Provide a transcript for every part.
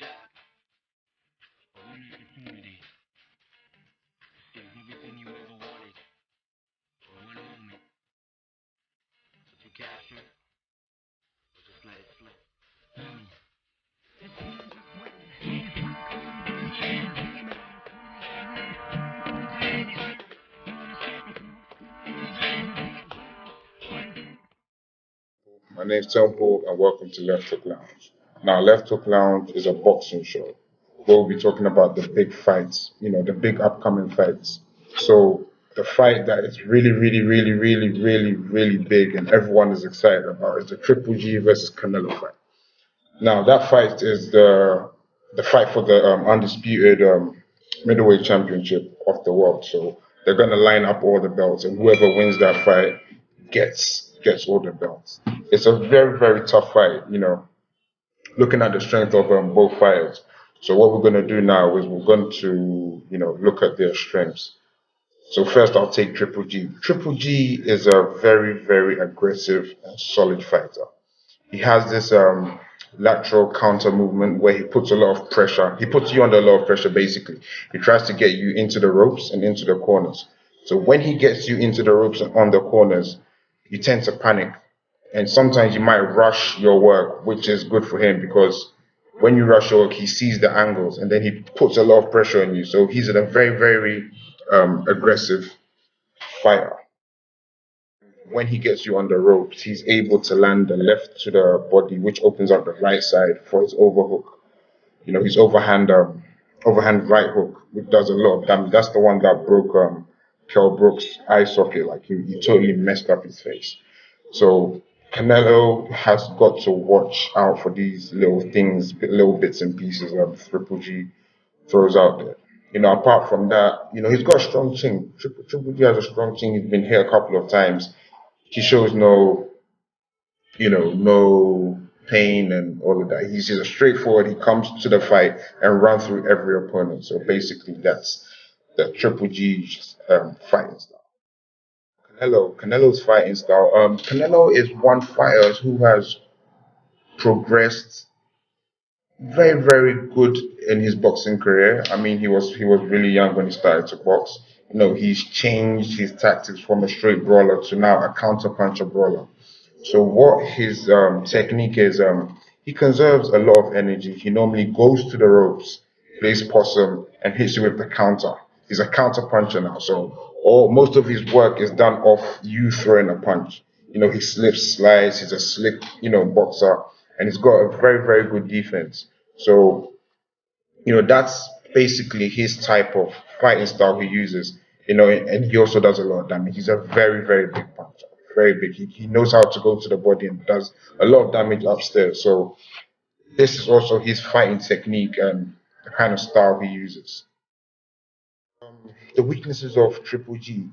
shot, or one opportunity. There's everything you ever wanted for one moment. So to capture it, or just let it slip. Mm. My name's Temple, and welcome to Left Hook Lounge. Now, Left Hook Lounge is a boxing show. We'll be talking about the big fights, the big upcoming fights. So, the fight that is really big and everyone is excited about is the Triple G versus Canelo fight. Now, that fight is the fight for the undisputed middleweight championship of the world. So, they're going to line up all the belts, and whoever wins that fight gets all the belts. It's a very tough fight, looking at the strength of both fighters. So what we're going to do now is we're going to look at their strengths. So first I'll take Triple G. Triple G is a very aggressive and solid fighter. He has this lateral counter movement where he puts a lot of pressure. He puts you under a lot of pressure basically. He tries to get you into the ropes and into the corners. So when he gets you into the ropes and on the corners, you tend to panic, and sometimes you might rush your work, which is good for him because when you rush your work, he sees the angles and then he puts a lot of pressure on you. So he's a very aggressive fighter. When he gets you on the ropes, he's able to land the left to the body, which opens up the right side for his overhook. His overhand right hook, which does a lot of damage. That's the one that broke Kell Brook's eye socket. Like he totally messed up his face. So Canelo has got to watch out for these little things, little bits and pieces of Triple G throws out there. Apart from that, he's got a strong chin. Triple G has a strong chin. He's been hit a couple of times. He shows no pain and all of that. He's just straightforward. He comes to the fight and runs through every opponent. So basically, that's the Triple G's fighting style. Canelo's fighting style. Canelo is one fighter who has progressed very good in his boxing career. I mean, he was really young when he started to box. He's changed his tactics from a straight brawler to now a counter puncher brawler. So what his technique is, he conserves a lot of energy. He normally goes to the ropes, plays possum, and hits you with the counter. He's a counter puncher now, so most of his work is done off you throwing a punch. He slips, slides. He's a slick, boxer, and he's got a very good defense. So that's basically his type of fighting style he uses. And he also does a lot of damage. He's a very big puncher, very big. He knows how to go to the body and does a lot of damage upstairs. So this is also his fighting technique and the kind of style he uses. The weaknesses of Triple G.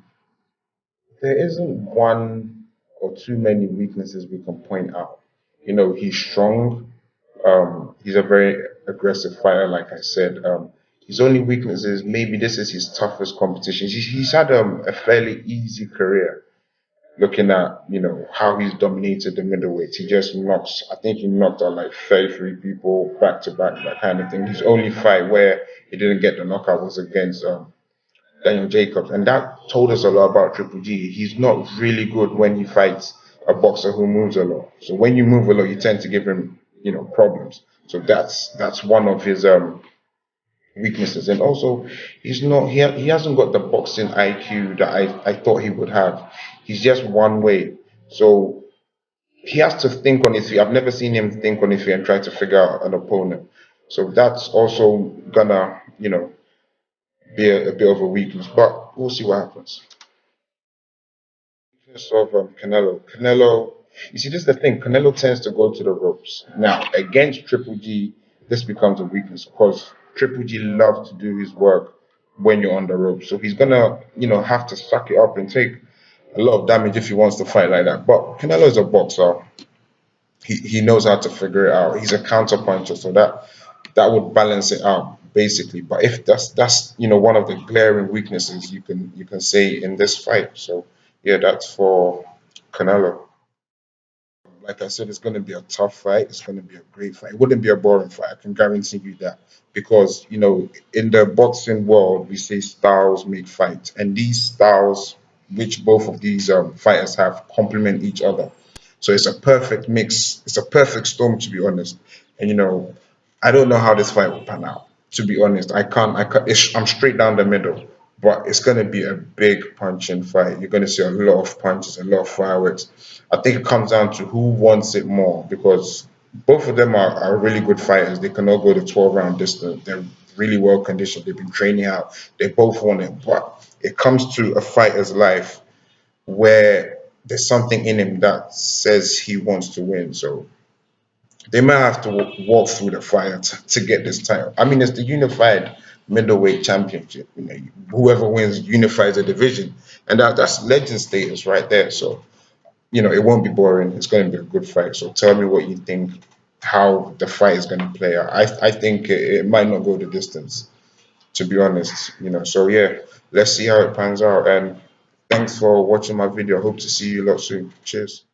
There isn't one or too many weaknesses we can point out. He's strong. He's a very aggressive fighter, like I said. His only weakness is maybe this is his toughest competition. He's had a fairly easy career. Looking at how he's dominated the middleweight, he just knocks. I think he knocked out like 33 people back to back, that kind of thing. His only fight where he didn't get the knockout was against Daniel Jacobs, and that told us a lot about Triple G. He's not really good when he fights a boxer who moves a lot. So when you move a lot, you tend to give him, problems. So that's one of his weaknesses. And also, he hasn't got the boxing IQ that I thought he would have. He's just one way. So he has to think on his feet. I've never seen him think on his feet and try to figure out an opponent. So that's also gonna, be a bit of a weakness. But we'll see what happens. Weakness of Canelo. You see, this is the thing. Canelo tends to go to the ropes. Now, against Triple G, this becomes a weakness because Triple G loves to do his work when you're on the ropes. So he's gonna, have to suck it up and take a lot of damage if he wants to fight like that. But Canelo is a boxer. He knows how to figure it out. He's a counter puncher, so that would balance it out basically. But if that's one of the glaring weaknesses you can say in this fight. So yeah, that's for Canelo. Like I said, it's going to be a tough fight. It's going to be a great fight. It wouldn't be a boring fight. I can guarantee you that. Because, in the boxing world, we say styles make fights. And these styles, which both of these fighters have, complement each other. So it's a perfect mix. It's a perfect storm, to be honest. And, I don't know how this fight will pan out. To be honest, I'm straight down the middle, but it's going to be a big punching fight. You're going to see a lot of punches, a lot of fireworks. I think it comes down to who wants it more because both of them are really good fighters. They can all go the 12-round distance. They're really well conditioned. They've been training out. They both want it. But it comes to a fighter's life where there's something in him that says he wants to win. So they might have to walk through the fire to get this title. I mean, it's the unified middleweight championship. Whoever wins unifies the division, and that's legend status right there. So it won't be boring. It's going to be a good fight. So tell me what you think, how the fight is going to play out. I think it might not go the distance, to be honest. So yeah, let's see how it pans out. And thanks for watching my video. I hope to see you lot soon. Cheers.